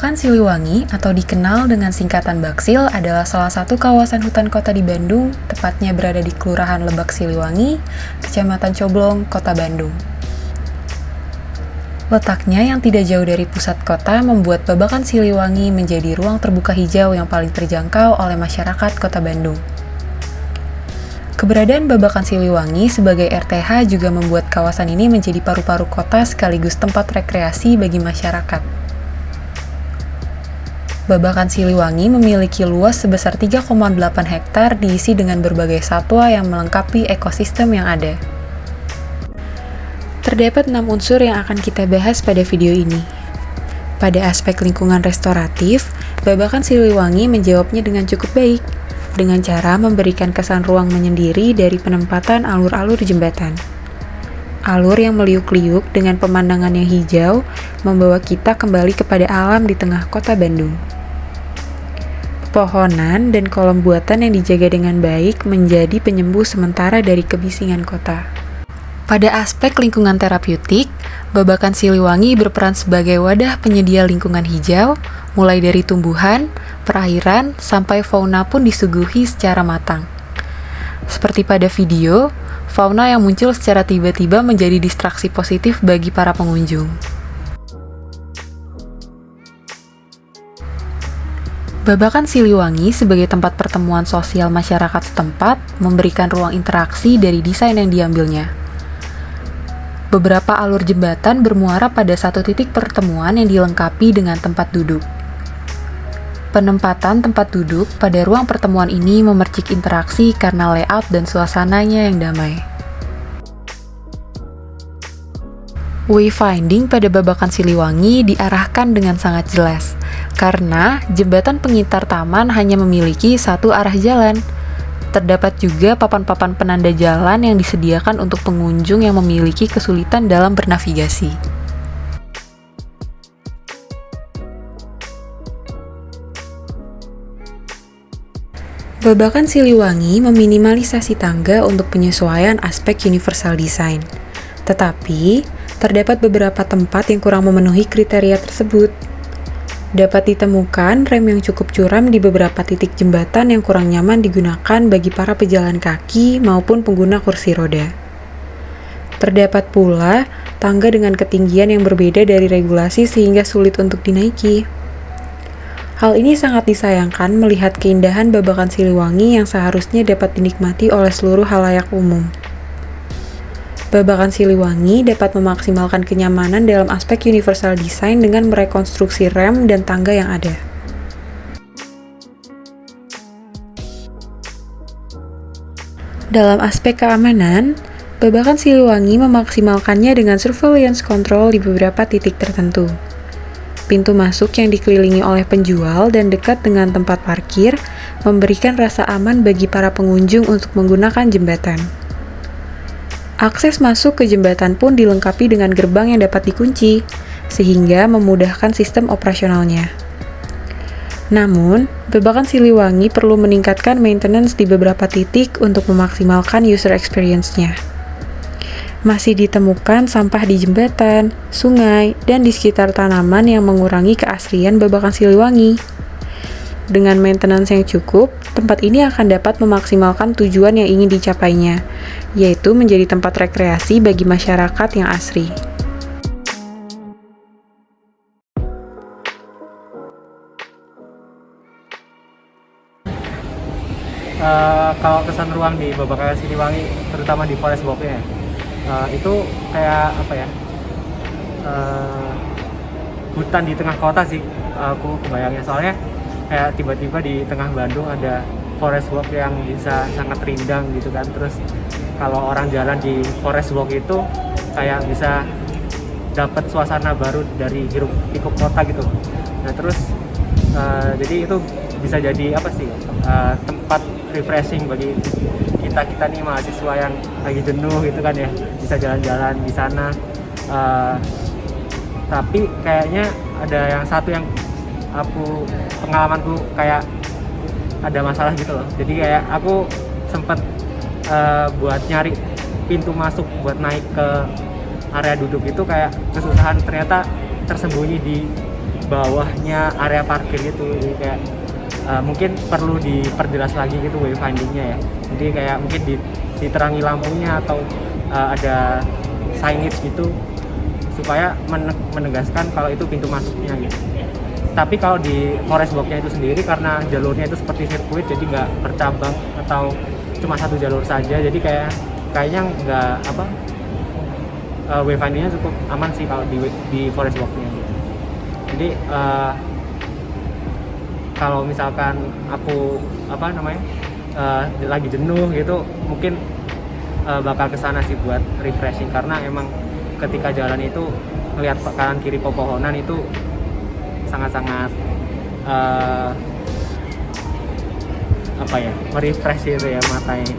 Babakan Siliwangi atau dikenal dengan singkatan Baksil adalah salah satu kawasan hutan kota di Bandung, tepatnya berada di Kelurahan Lebak Siliwangi, Kecamatan Coblong, Kota Bandung. Letaknya yang tidak jauh dari pusat kota membuat Babakan Siliwangi menjadi ruang terbuka hijau yang paling terjangkau oleh masyarakat Kota Bandung. Keberadaan Babakan Siliwangi sebagai RTH juga membuat kawasan ini menjadi paru-paru kota sekaligus tempat rekreasi bagi masyarakat. Babakan Siliwangi memiliki luas sebesar 3,8 hektar diisi dengan berbagai satwa yang melengkapi ekosistem yang ada. Terdapat 6 unsur yang akan kita bahas pada video ini. Pada aspek lingkungan restoratif, Babakan Siliwangi menjawabnya dengan cukup baik, dengan cara memberikan kesan ruang menyendiri dari penempatan alur-alur jembatan. Alur yang meliuk-liuk dengan pemandangan yang hijau membawa kita kembali kepada alam di tengah kota Bandung. Pepohonan dan kolam buatan yang dijaga dengan baik menjadi penyembuh sementara dari kebisingan kota. Pada aspek lingkungan terapeutik, Babakan Siliwangi berperan sebagai wadah penyedia lingkungan hijau, mulai dari tumbuhan, perairan, sampai fauna pun disuguhi secara matang. Seperti pada video, fauna yang muncul secara tiba-tiba menjadi distraksi positif bagi para pengunjung. Babakan Siliwangi sebagai tempat pertemuan sosial masyarakat setempat memberikan ruang interaksi dari desain yang diambilnya. Beberapa alur jembatan bermuara pada satu titik pertemuan yang dilengkapi dengan tempat duduk. Penempatan tempat duduk pada ruang pertemuan ini memercik interaksi karena layout dan suasananya yang damai. Wayfinding pada Babakan Siliwangi diarahkan dengan sangat jelas, karena jembatan pengintar taman hanya memiliki satu arah jalan. Terdapat juga papan-papan penanda jalan yang disediakan untuk pengunjung yang memiliki kesulitan dalam bernavigasi. Babakan Siliwangi meminimalisasi tangga untuk penyesuaian aspek universal design. Tetapi, terdapat beberapa tempat yang kurang memenuhi kriteria tersebut. Dapat ditemukan rem yang cukup curam di beberapa titik jembatan yang kurang nyaman digunakan bagi para pejalan kaki maupun pengguna kursi roda. Terdapat pula tangga dengan ketinggian yang berbeda dari regulasi sehingga sulit untuk dinaiki. Hal ini sangat disayangkan melihat keindahan Babakan Siliwangi yang seharusnya dapat dinikmati oleh seluruh khalayak umum. Babakan Siliwangi dapat memaksimalkan kenyamanan dalam aspek universal design dengan merekonstruksi rem dan tangga yang ada. Dalam aspek keamanan, Babakan Siliwangi memaksimalkannya dengan surveillance control di beberapa titik tertentu. Pintu masuk yang dikelilingi oleh penjual dan dekat dengan tempat parkir memberikan rasa aman bagi para pengunjung untuk menggunakan jembatan. Akses masuk ke jembatan pun dilengkapi dengan gerbang yang dapat dikunci, sehingga memudahkan sistem operasionalnya. Namun, Babakan Siliwangi perlu meningkatkan maintenance di beberapa titik untuk memaksimalkan user experience-nya. Masih ditemukan sampah di jembatan, sungai, dan di sekitar tanaman yang mengurangi keasrian Babakan Siliwangi. Dengan maintenance yang cukup, tempat ini akan dapat memaksimalkan tujuan yang ingin dicapainya, yaitu menjadi tempat rekreasi bagi masyarakat yang asri. Kalau kesan ruang di Babakan Siliwangi, terutama di Forest Walk-nya, itu kayak apa ya? Hutan di tengah kota sih, aku kebayangnya. Soalnya kayak tiba-tiba di tengah Bandung ada Forest Walk yang bisa sangat rindang gitu kan. Terus kalau orang jalan di Forest Walk itu kayak bisa dapat suasana baru dari hiruk pikuk kota gitu. Nah terus jadi itu bisa jadi apa sih, tempat refreshing bagi kita nih mahasiswa yang lagi jenuh gitu kan ya, bisa jalan-jalan di sana. Tapi kayaknya ada yang satu yang pengalamanku kayak ada masalah gitu loh. Jadi kayak aku sempet buat nyari pintu masuk buat naik ke area duduk itu kayak kesusahan, ternyata tersembunyi di bawahnya area parkir gitu. Jadi kayak mungkin perlu diperjelas lagi gitu wayfindingnya ya. Jadi kayak mungkin diterangi lampunya atau ada signage gitu supaya menegaskan kalau itu pintu masuknya gitu. Tapi kalau di forest walk-nya itu sendiri karena jalurnya itu seperti sirkuit jadi nggak bercabang atau cuma satu jalur saja, jadi kayaknya nggak wayfindingnya cukup aman sih kalau di forest walk-nya gitu. Jadi kalau misalkan aku lagi jenuh gitu mungkin bakal kesana sih buat refreshing, karena emang ketika jalan itu melihat kanan kiri pepohonan itu sangat-sangat merefresh gitu ya matanya.